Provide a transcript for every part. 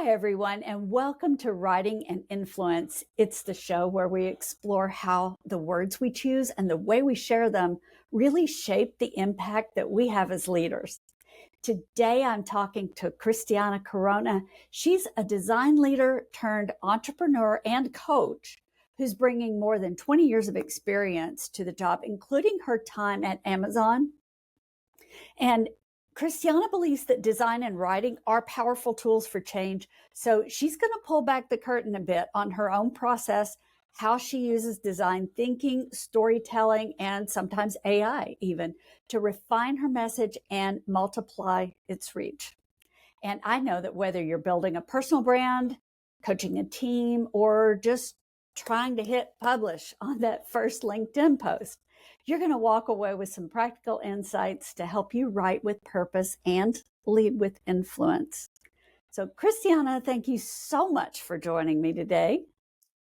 Hi, everyone, and welcome to Writing and Influence. It's the show where we explore how the words we choose and the way we share them really shape the impact that we have as leaders. Today, I'm talking to Christiana Corona. She's a design leader turned entrepreneur and coach who's bringing more than 20 years of experience to the job, including her time at Amazon. And Christiana believes that design and writing are powerful tools for change. So she's going to pull back the curtain a bit on her own process, how she uses design thinking, storytelling, and sometimes AI even to refine her message and multiply its reach. And I know that whether you're building a personal brand, coaching a team, or just trying to hit publish on that first LinkedIn post, you're going to walk away with some practical insights to help you write with purpose and lead with influence. So, Christiana, thank you so much for joining me today.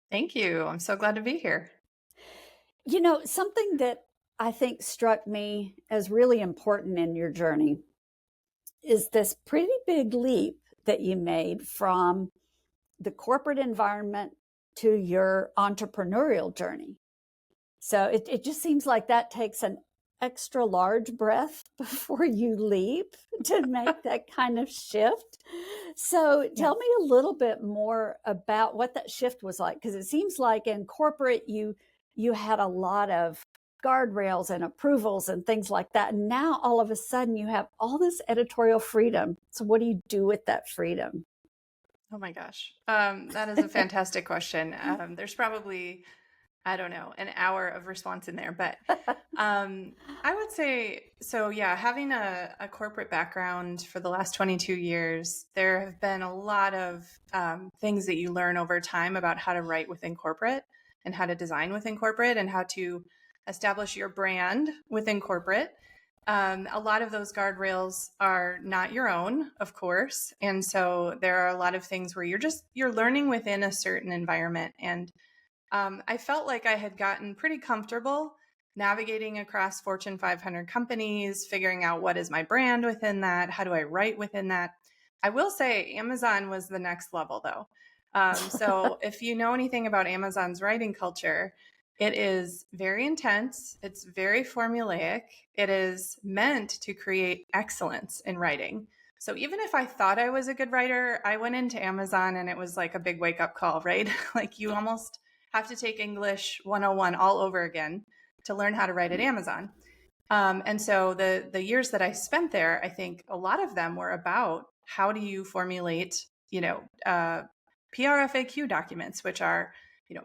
Thank you. I'm so glad to be here. You know, something that I think struck me as really important in your journey is this pretty big leap that you made from the corporate environment to your entrepreneurial journey. So it just seems like that takes an extra large breath before you leap to make that kind of shift. So tell Yes. me a little bit more about what that shift was like, because it seems like in corporate you had a lot of guardrails and approvals and things like that. And now all of a sudden you have all this editorial freedom. So what do you do with that freedom? Oh my gosh. That is a fantastic question. There's probably, I don't know, an hour of response in there, but I would say, so yeah, having a corporate background for the last 22 years, there have been a lot of things that you learn over time about how to write within corporate and how to design within corporate and how to establish your brand within corporate. A lot of those guardrails are not your own, of course. And so there are a lot of things where you're learning within a certain environment. And I felt like I had gotten pretty comfortable navigating across Fortune 500 companies, figuring out what is my brand within that, how do I write within that. I will say Amazon was the next level, though. So if you know anything about Amazon's writing culture, it is very intense. It's very formulaic. It is meant to create excellence in writing. So even if I thought I was a good writer, I went into Amazon and it was like a big wake up call, right? Like you almost have to take English 101 all over again to learn how to write at Amazon. And so the years that I spent there, I think a lot of them were about how do you formulate, PRFAQ documents, which are,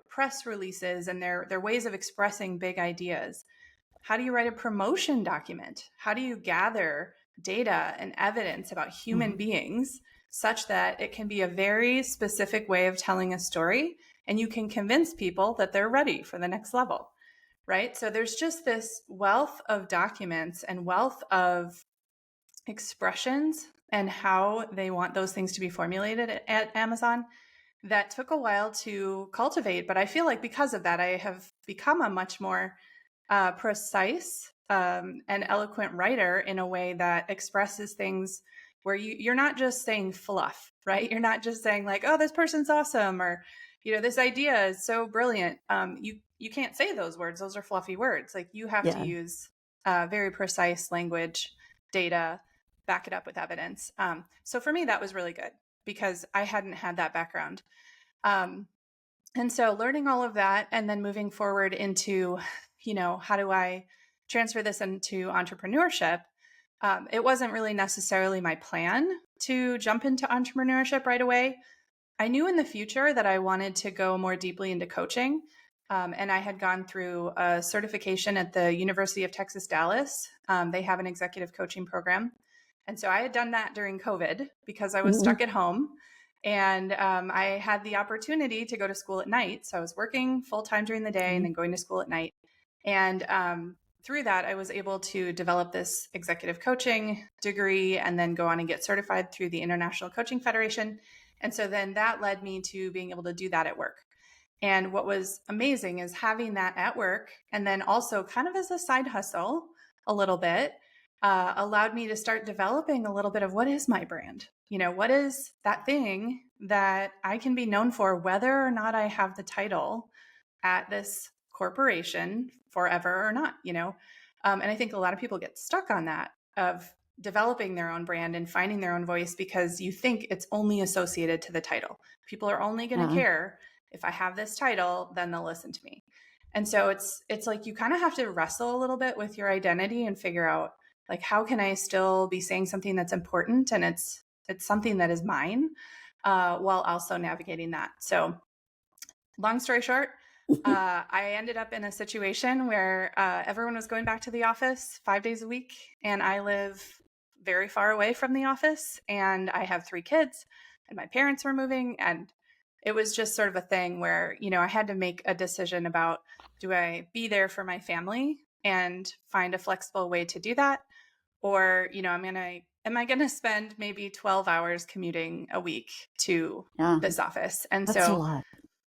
press releases, and they're ways of expressing big ideas. How do you write a promotion document? How do you gather data and evidence about human beings such that it can be a very specific way of telling a story and you can convince people that they're ready for the next level, right? So there's just this wealth of documents and wealth of expressions and how they want those things to be formulated at Amazon that took a while to cultivate. But I feel like because of that, I have become a much more precise and eloquent writer in a way that expresses things where you're not just saying fluff, right? You're not just saying like, oh, this person's awesome, or this idea is so brilliant. You can't say those words; those are fluffy words. Like you have to Yeah. use very precise language, data, back it up with evidence. So for me, that was really good because I hadn't had that background. And so learning all of that and then moving forward into, how do I transfer this into entrepreneurship? It wasn't really necessarily my plan to jump into entrepreneurship right away. I knew in the future that I wanted to go more deeply into coaching. And I had gone through a certification at the University of Texas, Dallas. They have an executive coaching program. And so I had done that during COVID because I was Mhm. stuck at home. And I had the opportunity to go to school at night. So I was working full time during the day and Okay. then going to school at night. And through that, I was able to develop this executive coaching degree and then go on and get certified through the International Coaching Federation. And so then that led me to being able to do that at work. And what was amazing is having that at work and then also kind of as a side hustle a little bit allowed me to start developing a little bit of what is my brand? What is that thing that I can be known for whether or not I have the title at this corporation forever or not, and I think a lot of people get stuck on that of developing their own brand and finding their own voice because you think it's only associated to the title. People are only going to care if I have this title, then they'll listen to me. And so it's like you kind of have to wrestle a little bit with your identity and figure out, like, how can I still be saying something that's important and it's something that is mine, while also navigating that. So long story short, I ended up in a situation where everyone was going back to the office 5 days a week, and I live very far away from the office, and I have 3 kids, and my parents were moving, and it was just sort of a thing where, I had to make a decision about, do I be there for my family and find a flexible way to do that? Or, am I going to spend maybe 12 hours commuting a week to this office? And that's a lot.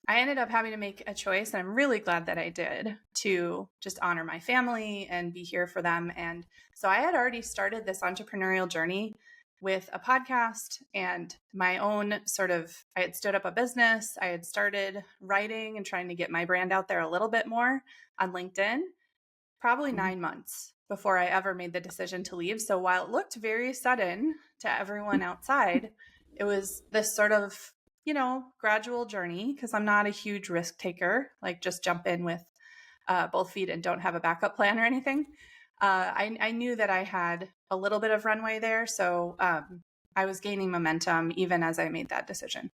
I ended up having to make a choice, and I'm really glad that I did, to just honor my family and be here for them. And so I had already started this entrepreneurial journey with a podcast and my own I had stood up a business. I had started writing and trying to get my brand out there a little bit more on LinkedIn, probably 9 months before I ever made the decision to leave. So while it looked very sudden to everyone outside, it was this sort of, gradual journey, because I'm not a huge risk taker, like just jump in with both feet and don't have a backup plan or anything. I knew that I had a little bit of runway there. So I was gaining momentum even as I made that decision.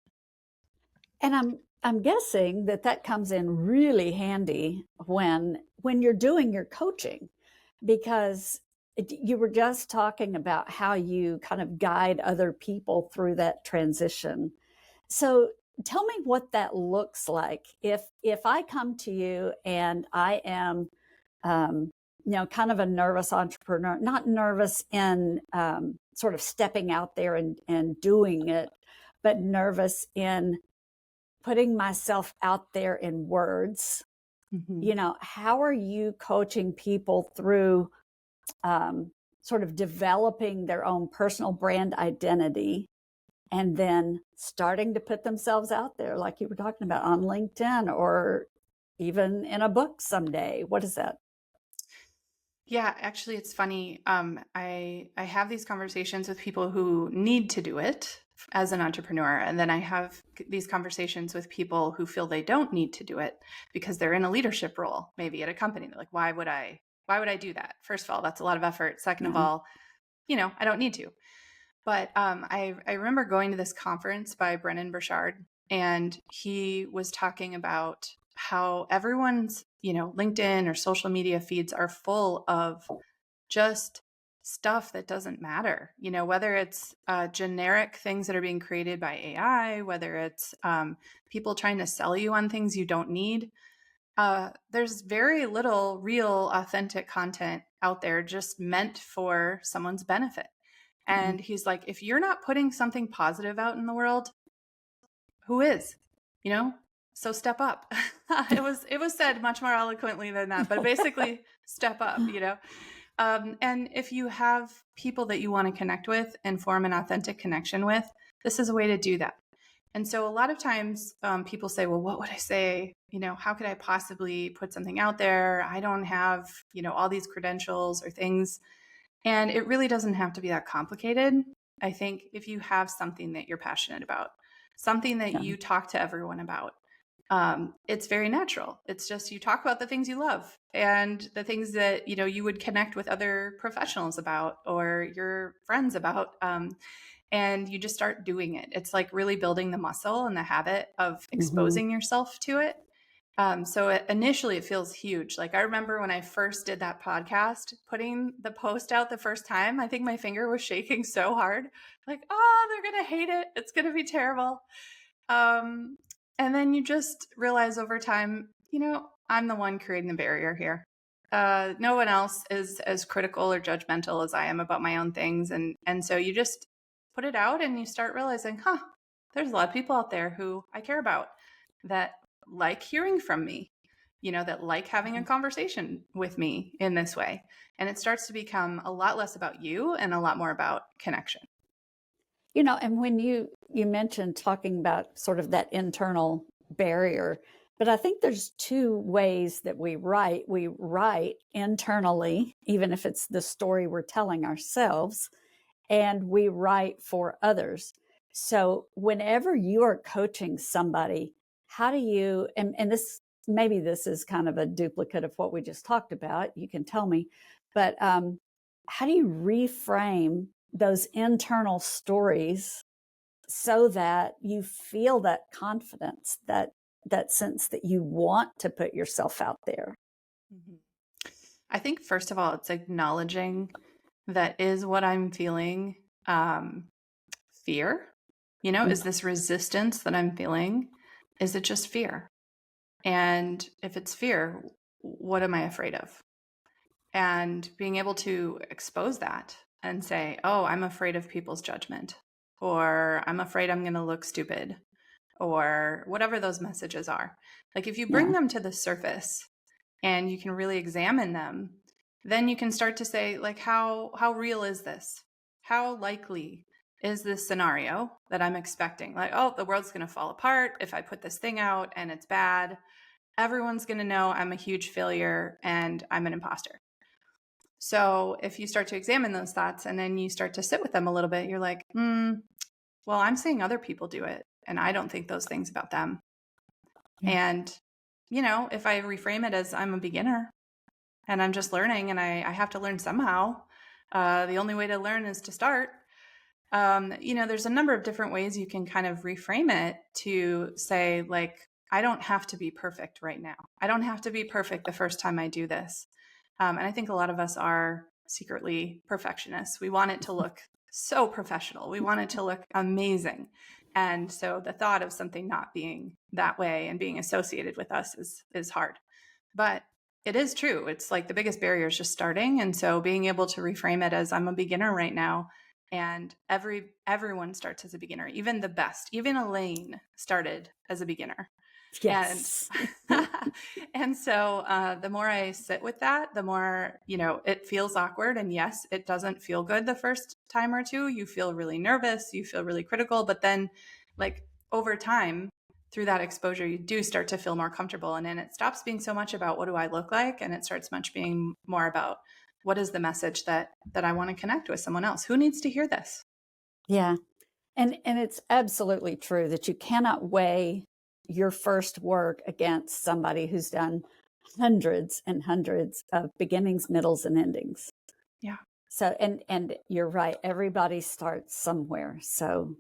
And I'm guessing that comes in really handy when you're doing your coaching, because you were just talking about how you kind of guide other people through that transition. So tell me what that looks like. If I come to you and I am, kind of a nervous entrepreneur, not nervous in sort of stepping out there and doing it, but nervous in putting myself out there in words. How are you coaching people through sort of developing their own personal brand identity and then starting to put themselves out there, like you were talking about, on LinkedIn or even in a book someday? What is that? Yeah, actually, it's funny. I have these conversations with people who need to do it as an entrepreneur, and then I have these conversations with people who feel they don't need to do it because they're in a leadership role, maybe at a company. They're like, why would I do that? First of all, that's a lot of effort. Second of all, I don't need to. But I remember going to this conference by Brennan Burchard, and he was talking about how everyone's, LinkedIn or social media feeds are full of just stuff that doesn't matter, whether it's generic things that are being created by AI, whether it's people trying to sell you on things you don't need. There's very little real authentic content out there just meant for someone's benefit. And he's like, if you're not putting something positive out in the world, who is? So step up. It was said much more eloquently than that, but basically step up, and if you have people that you want to connect with and form an authentic connection with, this is a way to do that. And so a lot of times people say, well, what would I say? How could I possibly put something out there? I don't have, all these credentials or things. And it really doesn't have to be that complicated. I think if you have something that you're passionate about, something that you talk to everyone about, it's very natural. It's just you talk about the things you love and the things that, you would connect with other professionals about or your friends about. And you just start doing it. It's like really building the muscle and the habit of exposing yourself to it. So initially it feels huge. Like I remember when I first did that podcast, putting the post out the first time, I think my finger was shaking so hard. Like, oh, they're going to hate it. It's going to be terrible. And then you just realize over time, I'm the one creating the barrier here. No one else is as critical or judgmental as I am about my own things. And so you just put it out and you start realizing, there's a lot of people out there who I care about that like hearing from me, that like having a conversation with me in this way. And it starts to become a lot less about you and a lot more about connection. And when you mentioned talking about sort of that internal barrier, but I think there's two ways that we write. We write internally, even if it's the story we're telling ourselves, and we write for others. So whenever you are coaching somebody, how do you, and this, maybe this is kind of a duplicate of what we just talked about, you can tell me, but how do you reframe those internal stories so that you feel that confidence, that sense that you want to put yourself out there? Mhm. I think first of all, it's acknowledging that is what I'm feeling fear? Is this resistance that I'm feeling? Is it just fear? And if it's fear, what am I afraid of? And being able to expose that and say, oh, I'm afraid of people's judgment, or I'm afraid I'm going to look stupid, or whatever those messages are. Like if you bring Yeah. them to the surface and you can really examine them, then you can start to say, like, how real is this? How likely is this scenario that I'm expecting? Like, oh, the world's going to fall apart if I put this thing out and it's bad. Everyone's going to know I'm a huge failure and I'm an imposter. So if you start to examine those thoughts and then you start to sit with them a little bit, you're like, well, I'm seeing other people do it and I don't think those things about them. Yeah. And, if I reframe it as I'm a beginner and I'm just learning and I have to learn somehow, the only way to learn is to start. There's a number of different ways you can kind of reframe it to say, like, I don't have to be perfect right now. I don't have to be perfect the first time I do this. And I think a lot of us are secretly perfectionists. We want it to look so professional. We want it to look amazing. And so the thought of something not being that way and being associated with us is hard. But it is true. It's like the biggest barrier is just starting. And so being able to reframe it as I'm a beginner right now, and everyone starts as a beginner, even the best. Even Elaine started as a beginner. Yes. And so the more I sit with that, the more, it feels awkward. And yes, it doesn't feel good the first time or two. You feel really nervous, you feel really critical, but then like over time, through that exposure, you do start to feel more comfortable. And then it stops being so much about what do I look like? And it starts much being more about what is the message that I want to connect with someone else? Who needs to hear this? Yeah. And it's absolutely true that you cannot weigh your first work against somebody who's done hundreds and hundreds of beginnings, middles, and endings. Yeah. So and you're right, everybody starts somewhere. So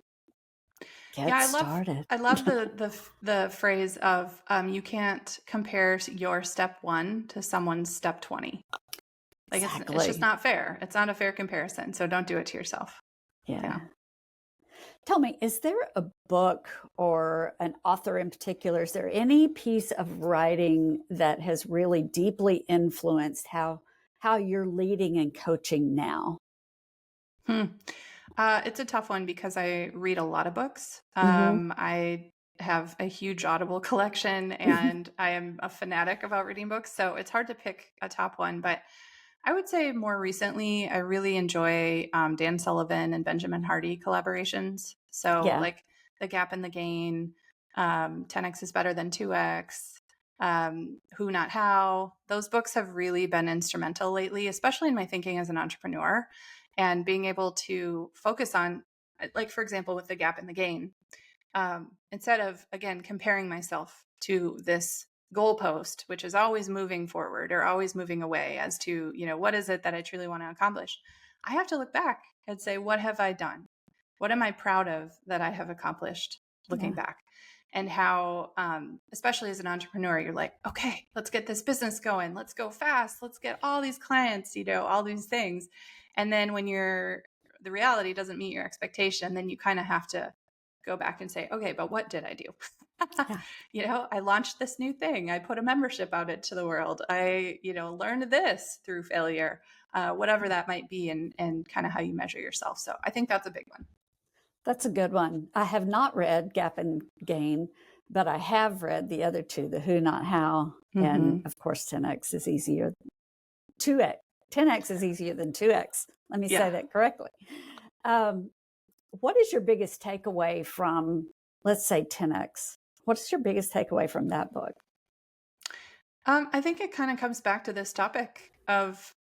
get started. I love the phrase of you can't compare your step 1 to someone's step 20. Like Exactly. it's just not fair. It's not a fair comparison. So don't do it to yourself. Yeah. Tell me, is there a book or an author in particular? Is there any piece of writing that has really deeply influenced how you're leading and coaching now? It's a tough one because I read a lot of books. Mm-hmm. I have a huge Audible collection and I am a fanatic about reading books. So it's hard to pick a top one, but I would say more recently, I really enjoy Dan Sullivan and Benjamin Hardy collaborations. So Yeah. like The Gap and the Gain, 10X is Better Than 2X, Who Not How. Those books have really been instrumental lately, especially in my thinking as an entrepreneur and being able to focus on, like, for example, with The Gap and the Gain, instead of, again, comparing myself to this goalpost, which is always moving forward or always moving away as to, what is it that I truly want to accomplish? I have to look back and say, what have I done? What am I proud of that I have accomplished looking back? And how, especially as an entrepreneur, you're like, okay, let's get this business going. Let's go fast. Let's get all these clients, all these things. And then when the reality doesn't meet your expectation, then you kind of have to go back and say, okay, but what did I do? I launched this new thing. I put a membership out into the world. I, learned this through failure, whatever that might be, and kind of how you measure yourself. So I think that's a big one. That's a good one. I have not read Gap and Gain, but I have read the other two, the Who Not How, and of course 10X is easier. 2X. 10X is easier than 2X. Let me say that correctly. what is your biggest takeaway from, let's say, 10X? What's your biggest takeaway from that book? I think it kind of comes back to this topic of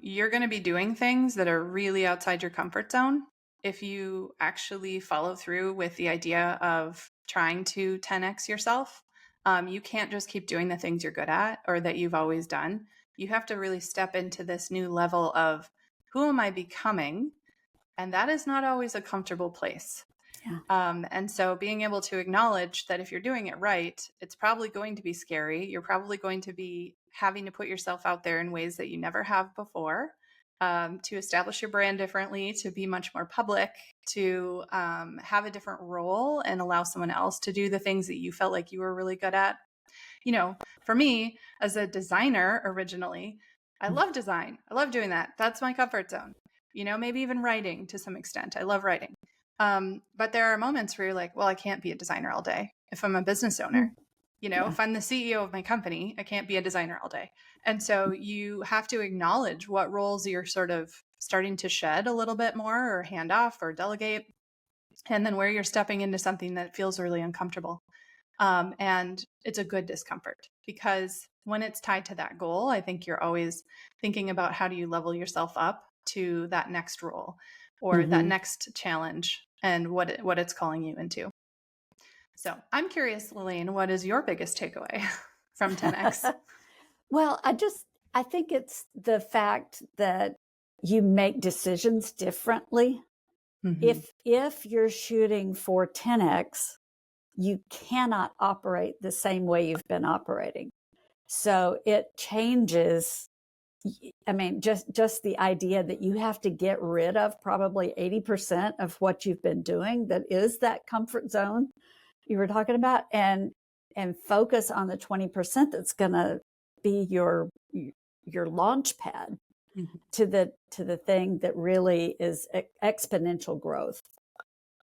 you're going to be doing things that are really outside your comfort zone. If you actually follow through with the idea of trying to 10x yourself, you can't just keep doing the things you're good at or that you've always done. You have to really step into this new level of who am I becoming? And that is not always a comfortable place. Yeah. And so being able to acknowledge that if you're doing it right, it's probably going to be scary. You're probably going to be having to put yourself out there in ways that you never have before, to establish your brand differently, to be much more public, to have a different role and allow someone else to do the things that you felt like you were really good at. You know, for me as a designer originally, I love design. I love doing that. That's my comfort zone. You know, maybe even writing to some extent. I love writing. But there are moments where you're like, well, I can't be a designer all day if I'm a business owner. You know, if I'm the CEO of my company, I can't be a designer all day. And so you have to acknowledge what roles you're sort of starting to shed a little bit more or hand off or delegate, and then where you're stepping into something that feels really uncomfortable. And it's a good discomfort because when it's tied to that goal, I think you're always thinking about how do you level yourself up to that next role or that next challenge and what it's calling you into. So I'm curious, Lillian, what is your biggest takeaway from 10X? Well, I think it's the fact that you make decisions differently. If you're shooting for 10X, you cannot operate the same way you've been operating. So it changes. I mean, just the idea that you have to get rid of probably 80% of what you've been doing that is that comfort zone you were talking about, and focus on the 20% that's going to be your launch pad to the thing that really is exponential growth.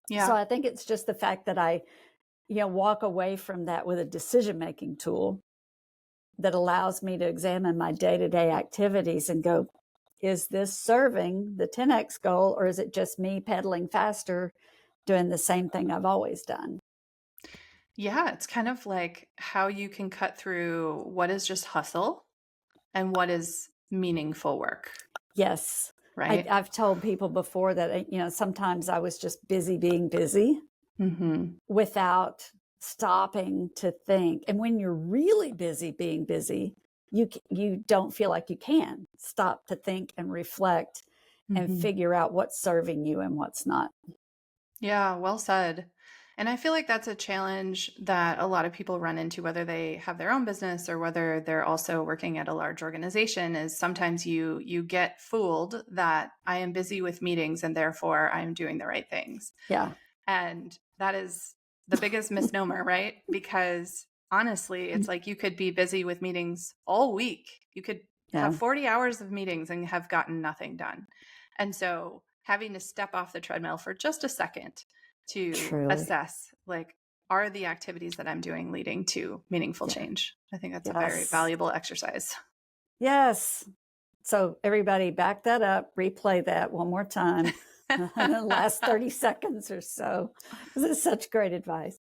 Yeah. So I think it's just the fact that I walk away from that with a decision-making tool that allows me to examine my day-to-day activities and go, is this serving the 10X goal, or is it just me pedaling faster, doing the same thing I've always done? Yeah, it's kind of like how you can cut through what is just hustle and what is meaningful work. Yes. Right. I've told people before that, sometimes I was just busy being busy without stopping to think. And when you're really busy being busy, you don't feel like you can stop to think and reflect and figure out what's serving you and what's not. Yeah, well said. And I feel like that's a challenge that a lot of people run into, whether they have their own business or whether they're also working at a large organization, is sometimes you get fooled that I am busy with meetings and therefore I'm doing the right things. Yeah. And that is the biggest misnomer, right? Because honestly, it's like you could be busy with meetings all week. You could have 40 hours of meetings and have gotten nothing done. And so having to step off the treadmill for just a second to assess, like, are the activities that I'm doing leading to meaningful change? I think that's a very valuable exercise. Yes. So everybody back that up, replay that one more time in the last 30 seconds or so. This is such great advice.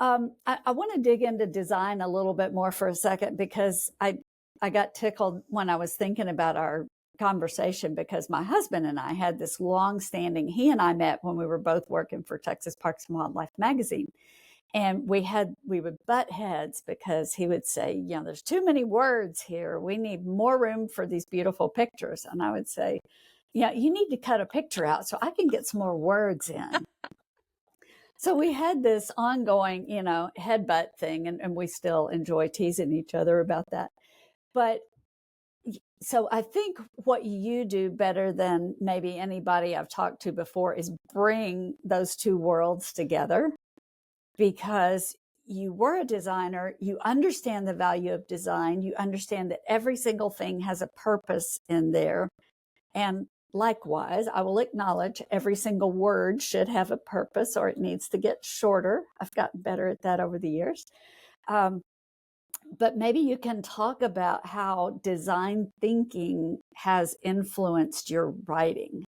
I want to dig into design a little bit more for a second because I got tickled when I was thinking about our conversation because my husband and I had this long-standing, he and I met when we were both working for Texas Parks and Wildlife magazine. And we would butt heads because he would say, there's too many words here. We need more room for these beautiful pictures. And I would say, you need to cut a picture out so I can get some more words in. So we had this ongoing, headbutt thing, and we still enjoy teasing each other about that. But so I think what you do better than maybe anybody I've talked to before is bring those two worlds together, because you were a designer, you understand the value of design, you understand that every single thing has a purpose in there. And likewise, I will acknowledge every single word should have a purpose or it needs to get shorter. I've gotten better at that over the years. But maybe you can talk about how design thinking has influenced your writing.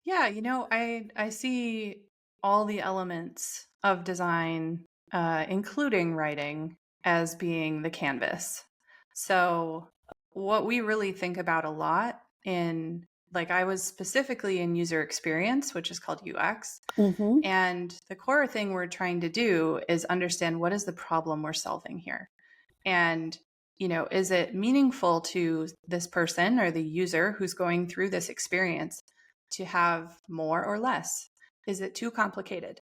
Yeah, I see all the elements of design, including writing, as being the canvas. So, what we really think about a lot in, like, I was specifically in user experience, which is called UX. Mm-hmm. And the core thing we're trying to do is understand what is the problem we're solving here. And, is it meaningful to this person or the user who's going through this experience to have more or less? Is it too complicated?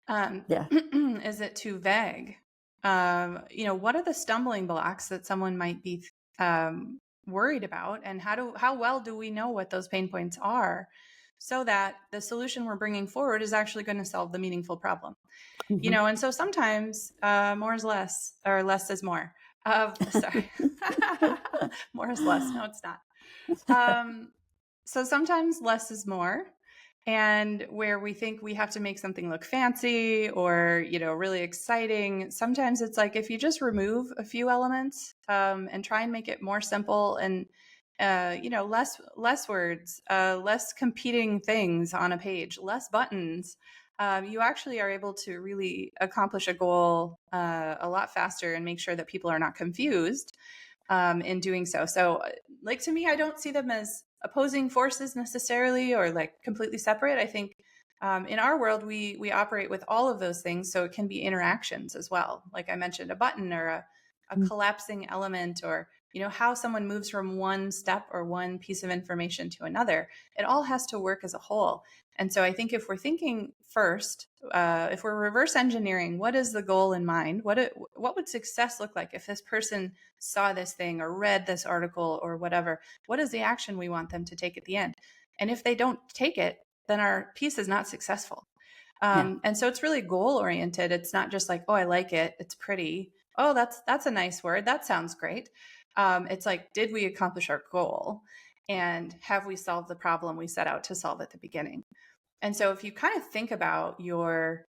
Yeah. Is it too vague? What are the stumbling blocks that someone might be worried about, and how well do we know what those pain points are, so that the solution we're bringing forward is actually going to solve the meaningful problem? Mm-hmm. And so sometimes more is less, or less is more. Sorry, more is less. No, it's not. Um, so sometimes less is more. And where we think we have to make something look fancy or, really exciting, sometimes it's like if you just remove a few elements and try and make it more simple and, less words, less competing things on a page, less buttons, you actually are able to really accomplish a goal a lot faster and make sure that people are not confused in doing so. So, like, to me, I don't see them as opposing forces necessarily, or like completely separate. I think in our world, we operate with all of those things, so it can be interactions as well. Like I mentioned, a button or a collapsing element, or how someone moves from one step or one piece of information to another. It all has to work as a whole. And so I think if we're thinking first, if we're reverse engineering, what is the goal in mind? What would success look like if this person saw this thing or read this article or whatever? What is the action we want them to take at the end? And if they don't take it, then our piece is not successful. Yeah. And so it's really goal oriented. It's not just like, oh, I like it, it's pretty. Oh, that's a nice word. That sounds great. It's like, did we accomplish our goal? And have we solved the problem we set out to solve at the beginning? And so if you kind of think about your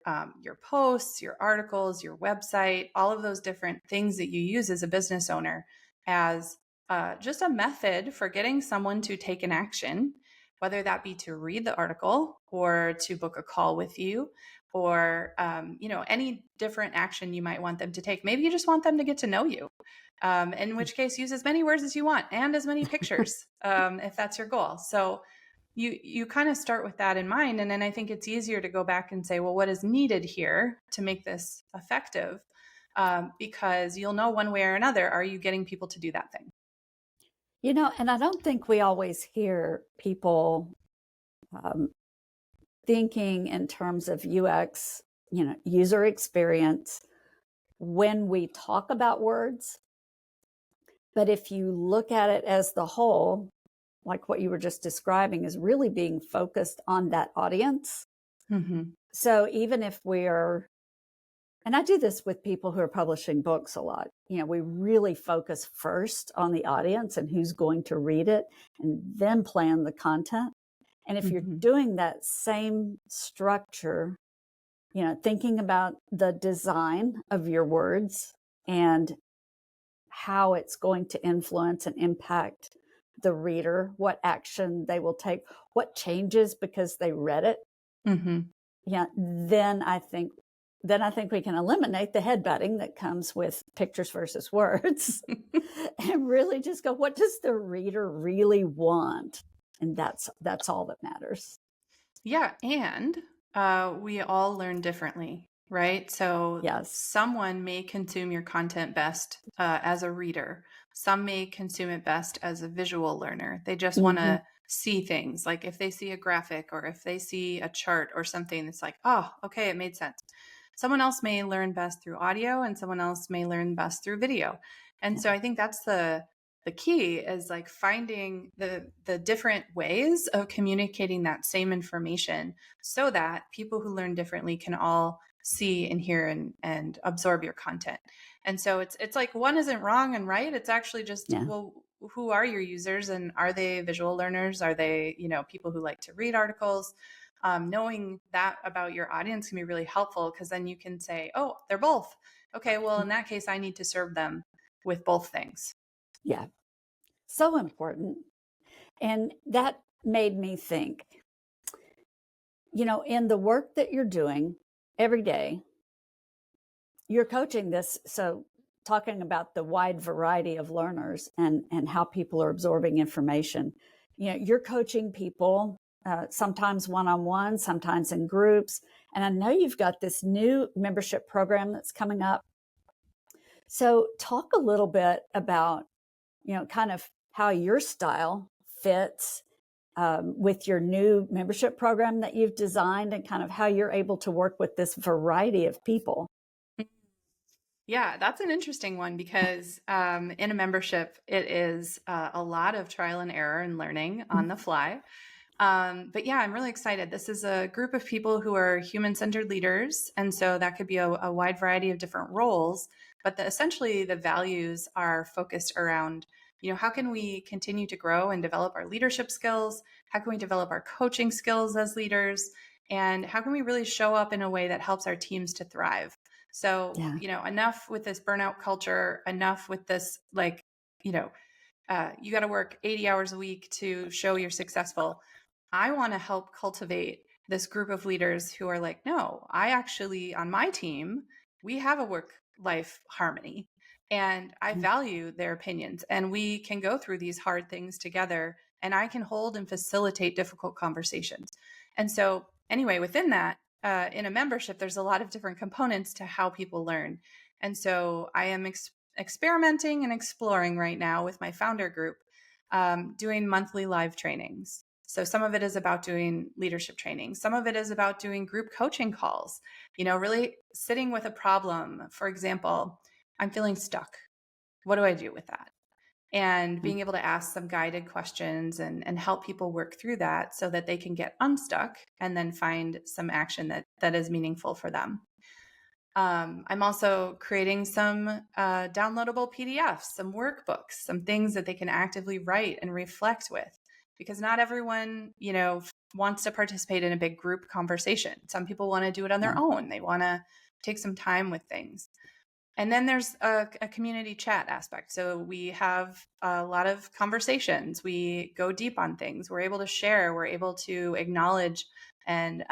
posts, your articles, your website, all of those different things that you use as a business owner as just a method for getting someone to take an action, whether that be to read the article or to book a call with you, or any different action you might want them to take. Maybe you just want them to get to know you. In which case, use as many words as you want and as many pictures if that's your goal. So you kind of start with that in mind, and then I think it's easier to go back and say, well, what is needed here to make this effective? Because you'll know one way or another, are you getting people to do that thing? And I don't think we always hear people um, thinking in terms of UX, user experience, when we talk about words. But if you look at it as the whole, like what you were just describing, is really being focused on that audience. Mm-hmm. So even if and I do this with people who are publishing books a lot, we really focus first on the audience and who's going to read it, and then plan the content. And if you're Mm-hmm. doing that same structure, thinking about the design of your words and how it's going to influence and impact the reader, what action they will take, what changes because they read it. Mm-hmm. Yeah, then I think we can eliminate the headbutting that comes with pictures versus words and really just go, what does the reader really want? And that's all that matters. Yeah, and we all learn differently, right? So Yes. someone may consume your content best as a reader. Some may consume it best as a visual learner. They just want Mm-hmm. to see things. Like if they see a graphic or if they see a chart or something, it's like, oh, okay, it made sense. Someone else may learn best through audio, and someone else may learn best through video. And Yeah. so I think that's the key, is like finding the different ways of communicating that same information, so that people who learn differently can all see and hear and absorb your content. And so it's like one isn't wrong and right. It's actually just, Yeah. well, who are your users, and are they visual learners? Are they, people who like to read articles? Knowing that about your audience can be really helpful, because then you can say, oh, they're both. Okay, well, in that case, I need to serve them with both things. Yeah. So important. And that made me think, in the work that you're doing every day, you're coaching this. So talking about the wide variety of learners and how people are absorbing information, you're coaching people, sometimes one-on-one, sometimes in groups. And I know you've got this new membership program that's coming up. So talk a little bit about, kind of how your style fits with your new membership program that you've designed, and kind of how you're able to work with this variety of people. Yeah, that's an interesting one because in a membership, it is a lot of trial and error and learning on the fly. But yeah, I'm really excited. This is a group of people who are human-centered leaders. And so that could be a wide variety of different roles. But essentially, the values are focused around, how can we continue to grow and develop our leadership skills? How can we develop our coaching skills as leaders? And how can we really show up in a way that helps our teams to thrive? So, Yeah. Enough with this burnout culture, enough with this, you got to work 80 hours a week to show you're successful. I want to help cultivate this group of leaders who are like, no, I actually, on my team, we have a work-life harmony and I value their opinions and we can go through these hard things together and I can hold and facilitate difficult conversations. And so anyway, within that, in a membership, there's a lot of different components to how people learn. And so I am experimenting and exploring right now with my founder group, doing monthly live trainings. So some of it is about doing leadership training. Some of it is about doing group coaching calls, really sitting with a problem. For example, I'm feeling stuck. What do I do with that? And being able to ask some guided questions and help people work through that so that they can get unstuck and then find some action that is meaningful for them. I'm also creating some downloadable PDFs, some workbooks, some things that they can actively write and reflect with, because not everyone, wants to participate in a big group conversation. Some people want to do it on their own. They want to take some time with things. And then there's a community chat aspect. So we have a lot of conversations. We go deep on things. We're able to share. We're able to acknowledge and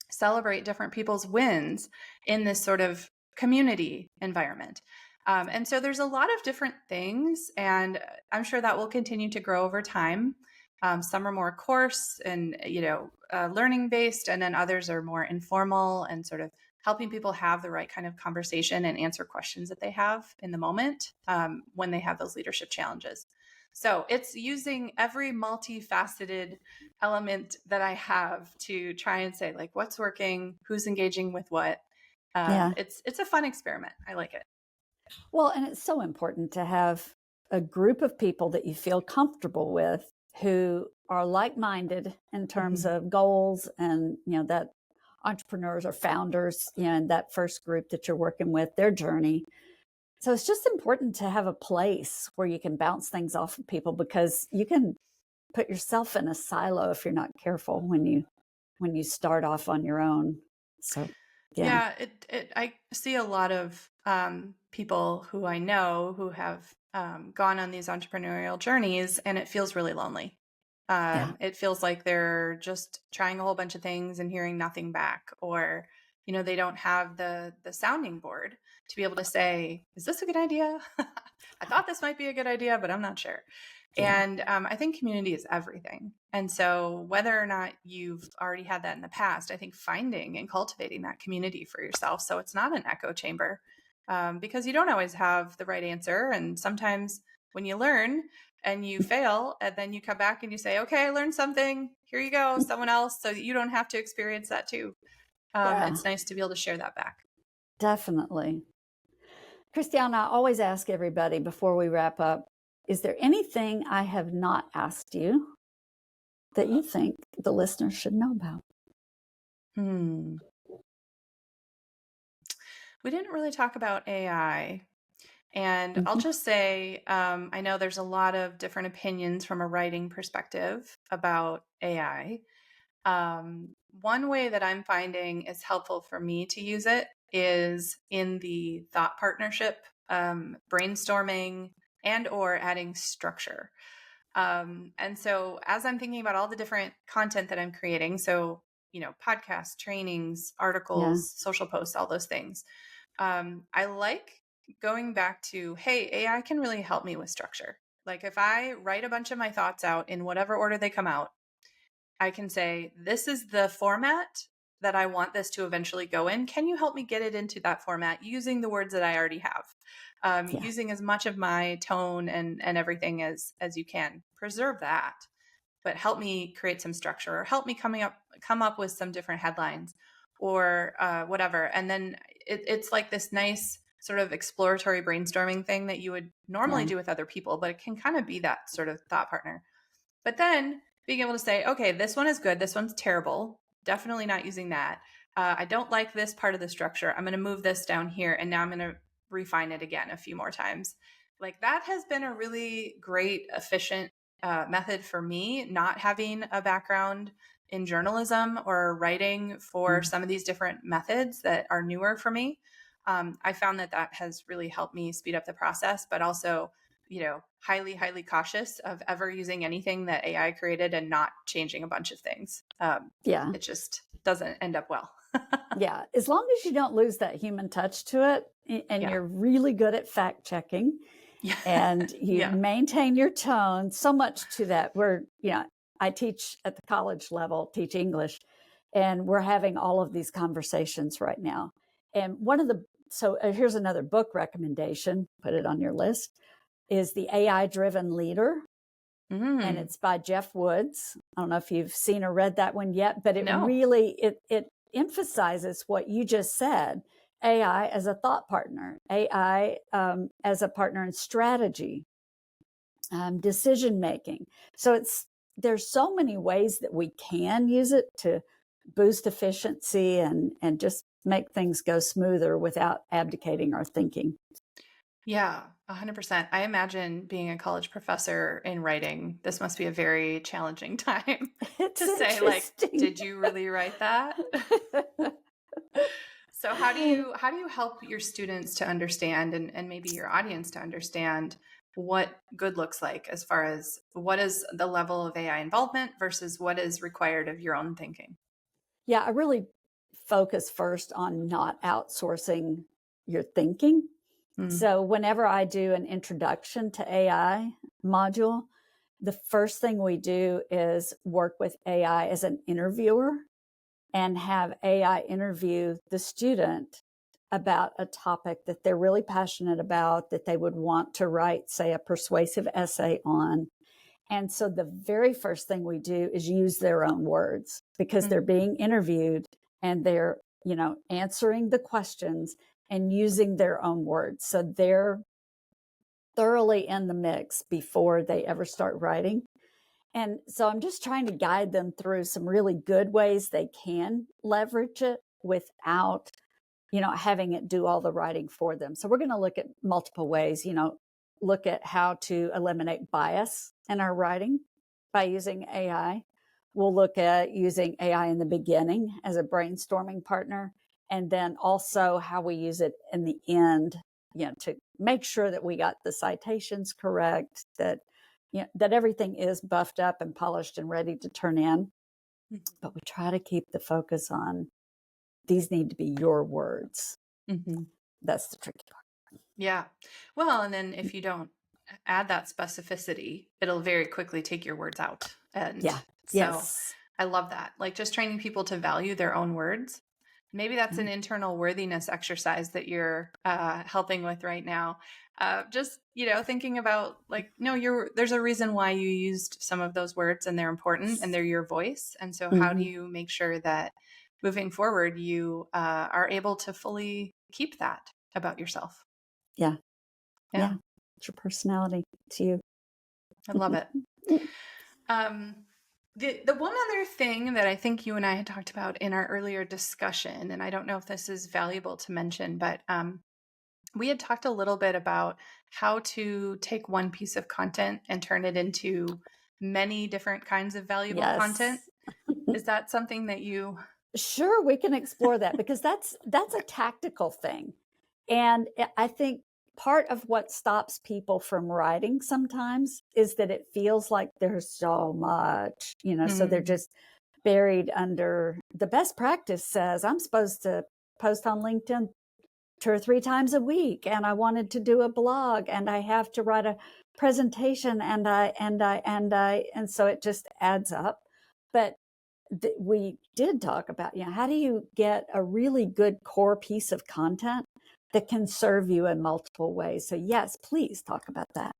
celebrate different people's wins in this sort of community environment. And so there's a lot of different things, and I'm sure that will continue to grow over time. Some are more course and, learning based, and then others are more informal and sort of helping people have the right kind of conversation and answer questions that they have in the moment when they have those leadership challenges. So it's using every multifaceted element that I have to try and say, like, what's working, who's engaging with what. It's a fun experiment. I like it. Well, and it's so important to have a group of people that you feel comfortable with, who are like-minded in terms of goals, and that entrepreneurs or founders, in that first group that you're working with, their journey. So it's just important to have a place where you can bounce things off of people, because you can put yourself in a silo if you're not careful when you start off on your own. So yeah, I see a lot of people who I know who have gone on these entrepreneurial journeys, and it feels really lonely. It feels like they're just trying a whole bunch of things and hearing nothing back, or they don't have the sounding board to be able to say, is this a good idea? I thought this might be a good idea, but I'm not sure. And I think community is everything. And so whether or not you've already had that in the past, I think finding and cultivating that community for yourself, so it's not an echo chamber, because you don't always have the right answer. And sometimes when you learn and you fail, and then you come back and you say, okay, I learned something, here you go, someone else, so that you don't have to experience that too. It's nice to be able to share that back. Definitely. Christiana, I always ask everybody before we wrap up, is there anything I have not asked you that you think the listeners should know about? We didn't really talk about AI. And I'll just say, I know there's a lot of different opinions from a writing perspective about AI. One way that I'm finding is helpful for me to use it is in the thought partnership, brainstorming, and or adding structure. And so as I'm thinking about all the different content that I'm creating, so podcasts, trainings, Yeah. articles, social posts, all those things. I like going back to, hey, AI can really help me with structure. Like if I write a bunch of my thoughts out in whatever order they come out, I can say, this is the format that I want this to eventually go in. Can you help me get it into that format using the words that I already have? Yeah. Using as much of my tone and everything as you can. Preserve that, but help me create some structure, or help me come up with some different headlines, or whatever. And then it's like this nice sort of exploratory brainstorming thing that you would normally Yeah. do with other people, but it can kind of be that sort of thought partner. But then being able to say, okay, this one is good, this one's terrible, definitely not using that. I don't like this part of the structure. I'm going to move this down here, and now I'm going to refine it again a few more times. Like that has been a really great, efficient method for me, not having a background in journalism or writing for Mm. some of these different methods that are newer for me. I found that has really helped me speed up the process, but also highly, highly cautious of ever using anything that AI created and not changing a bunch of things. Yeah. It just doesn't end up well. Yeah. As long as you don't lose that human touch to it, and Yeah. you're really good at fact checking, Yeah. and you Yeah. maintain your tone, so much to that. I teach at the college level, teach English, and we're having all of these conversations right now. And here's another book recommendation, put it on your list, is The AI Driven Leader. And Mm. it's by Jeff Woods. I don't know if you've seen or read that one yet, but it No. really, it emphasizes what you just said. AI as a thought partner, AI as a partner in strategy, decision making. So there's so many ways that we can use it to boost efficiency and just make things go smoother without abdicating our thinking. Yeah, 100%. I imagine being a college professor in writing, this must be a very challenging time It's to say, like, interesting. did you really write that? So how do you help your students to understand, and maybe your audience to understand what good looks like, as far as what is the level of AI involvement versus what is required of your own thinking? Yeah, I really focus first on not outsourcing your thinking. Mm. So whenever I do an introduction to AI module, the first thing we do is work with AI as an interviewer and have AI interview the student about a topic that they're really passionate about, that they would want to write, say, a persuasive essay on. And so the very first thing we do is use their own words, because they're Mm. being interviewed and they're, answering the questions and using their own words. So they're thoroughly in the mix before they ever start writing. And so I'm just trying to guide them through some really good ways they can leverage it without, having it do all the writing for them. So we're going to look at multiple ways, look at how to eliminate bias in our writing by using AI. We'll look at using AI in the beginning as a brainstorming partner, and then also how we use it in the end, to make sure that we got the citations correct, that everything is buffed up and polished and ready to turn in. But we try to keep the focus on these need to be your words. Mm-hmm. That's the tricky part. Yeah. Well, and then if you don't add that specificity, it'll very quickly take your words out. And Yeah. so Yes. I love that. Like just training people to value their own words. Maybe that's an internal worthiness exercise that you're helping with right now. Just, thinking about like, no, there's a reason why you used some of those words, and they're important and they're your voice. And so how do Mm-hmm. you make sure that moving forward, you are able to fully keep that about yourself? Yeah. Yeah, Yeah. It's your personality. It's you. I love it. Um, the one other thing that I think you and I had talked about in our earlier discussion, and I don't know if this is valuable to mention, but we had talked a little bit about how to take one piece of content and turn it into many different kinds of valuable content. Yes. Is that something that you... Sure, we can explore that, because that's a tactical thing. And I think part of what stops people from writing sometimes is that it feels like there's so much, so they're Mm, just buried under the best practice says I'm supposed to post on LinkedIn 2 or 3 times a week, and I wanted to do a blog, and I have to write a presentation, and so it just adds up. But we did talk about, how do you get a really good core piece of content that can serve you in multiple ways? So yes, please talk about that.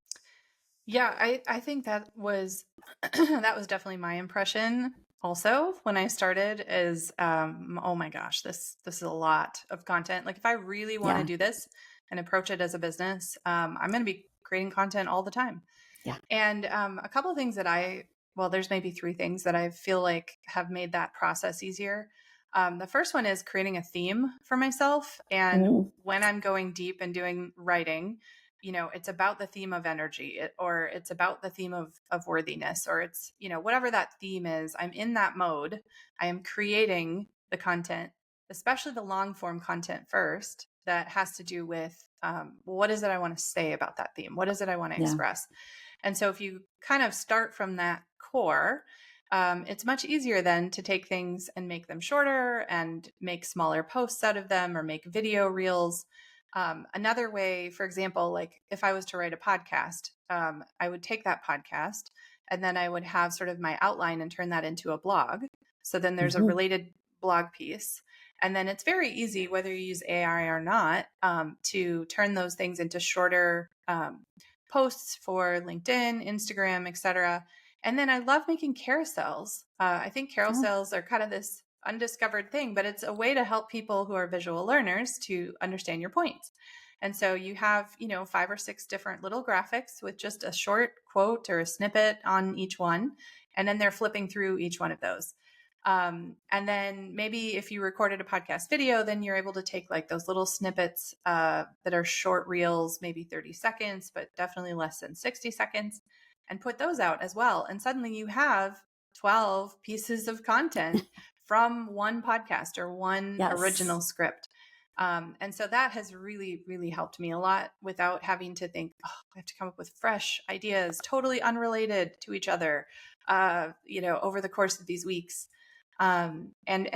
Yeah, I think that was that was definitely my impression also when I started is oh my gosh, this is a lot of content. Like if I really want to Yeah. do this and approach it as a business, I'm going to be creating content all the time. Yeah. And a couple of things that well, there's maybe 3 things that I feel like have made that process easier. The first one is creating a theme for myself. And when I'm going deep and doing writing, it's about the theme of energy or it's about the theme of worthiness, or it's, whatever that theme is, I'm in that mode. I am creating the content, especially the long form content first, that has to do with what is it I want to say about that theme? What is it I want to express? And so if you kind of start from that core, it's much easier then to take things and make them shorter and make smaller posts out of them or make video reels. Another way, for example, like if I was to write a podcast, I would take that podcast and then I would have sort of my outline and turn that into a blog. So then there's a related blog piece. And then it's very easy, whether you use AI or not, to turn those things into shorter posts for LinkedIn, Instagram, etc. And then I love making carousels. I think carousels are kind of this undiscovered thing, but it's a way to help people who are visual learners to understand your points. And so you have, 5 or 6 different little graphics with just a short quote or a snippet on each one. And then they're flipping through each one of those. And then maybe if you recorded a podcast video, then you're able to take like those little snippets that are short reels, maybe 30 seconds, but definitely less than 60 seconds, and put those out as well. And suddenly you have 12 pieces of content from one podcast or one original script. And so that has really, really helped me a lot without having to think, I have to come up with fresh ideas, totally unrelated to each other, over the course of these weeks. And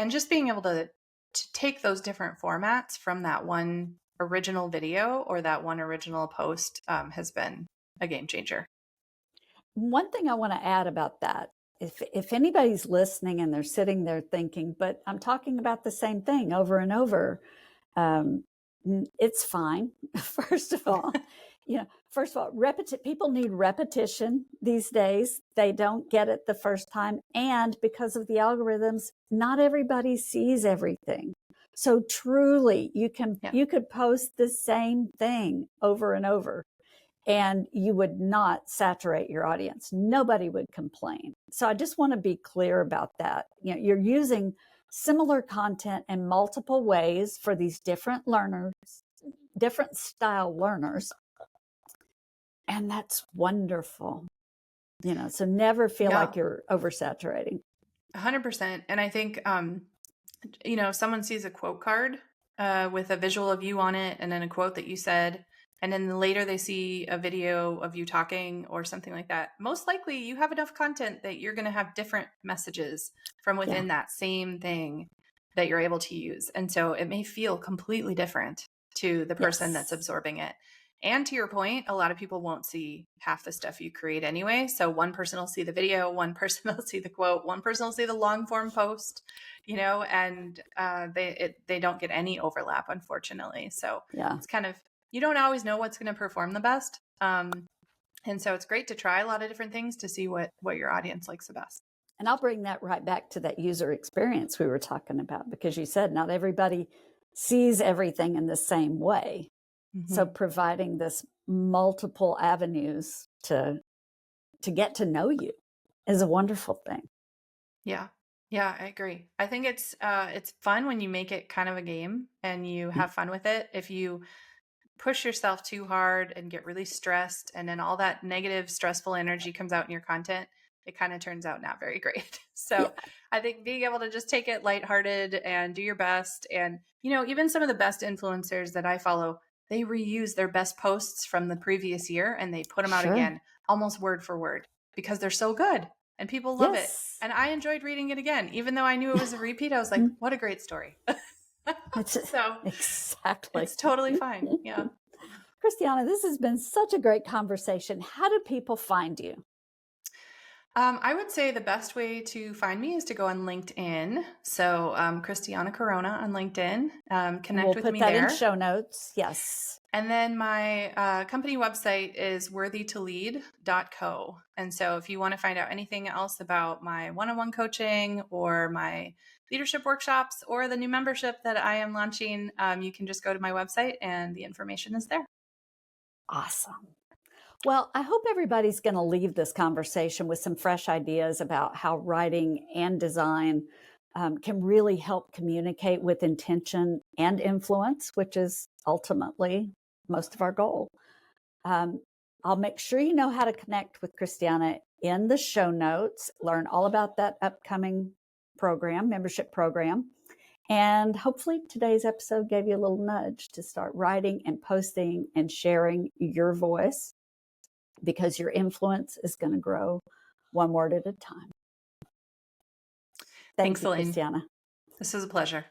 just being able to take those different formats from that one original video or that one original post has been a game changer. One thing I want to add about that, if anybody's listening and they're sitting there thinking, but I'm talking about the same thing over and over, it's fine. First of all, people need repetition these days. They don't get it the first time. And because of the algorithms, not everybody sees everything. So truly, you could post the same thing over and over, and you would not saturate your audience. Nobody would complain. So I just want to be clear about that. You're using similar content in multiple ways for these different learners, different style learners. And that's wonderful. So never feel like you're oversaturating. 100%. And I think, someone sees a quote card with a visual of you on it and then a quote that you said, and then later they see a video of you talking or something like that. Most likely you have enough content that you're going to have different messages from within that same thing that you're able to use. And so it may feel completely different to the person that's absorbing it. And to your point, a lot of people won't see half the stuff you create anyway. So one person will see the video, one person will see the quote, one person will see the long form post, and they don't get any overlap, unfortunately. So it's kind of, you don't always know what's going to perform the best. And so it's great to try a lot of different things to see what your audience likes the best. And I'll bring that right back to that user experience we were talking about, because you said not everybody sees everything in the same way. So providing this multiple avenues to get to know you is a wonderful thing. Yeah, I agree. I think it's fun when you make it kind of a game and you have fun with it. If you push yourself too hard and get really stressed, and then all that negative, stressful energy comes out in your content, it kind of turns out not very great. So I think being able to just take it lighthearted and do your best. And, even some of the best influencers that I follow, they reuse their best posts from the previous year and they put them out again, almost word for word, because they're so good. and people love it. Yes. And I enjoyed reading it again, even though I knew it was a repeat. I was like, what a great story. So Exactly. it's totally fine. Yeah. Christiana, this has been such a great conversation. How do people find you? I would say the best way to find me is to go on LinkedIn. So Christiana Corona on LinkedIn. Connect We'll with put me that there. in show notes. Yes. And then my company website is worthytolead.co. And so if you want to find out anything else about my one-on-one coaching or my leadership workshops or the new membership that I am launching, you can just go to my website and the information is there. Awesome. Well, I hope everybody's going to leave this conversation with some fresh ideas about how writing and design can really help communicate with intention and influence, which is ultimately most of our goal. I'll make sure you know how to connect with Christiana in the show notes, learn all about that upcoming program, membership program. And hopefully today's episode gave you a little nudge to start writing and posting and sharing your voice, because your influence is going to grow one word at a time. Thank Thanks, you, Elaine. Christiana. This was a pleasure.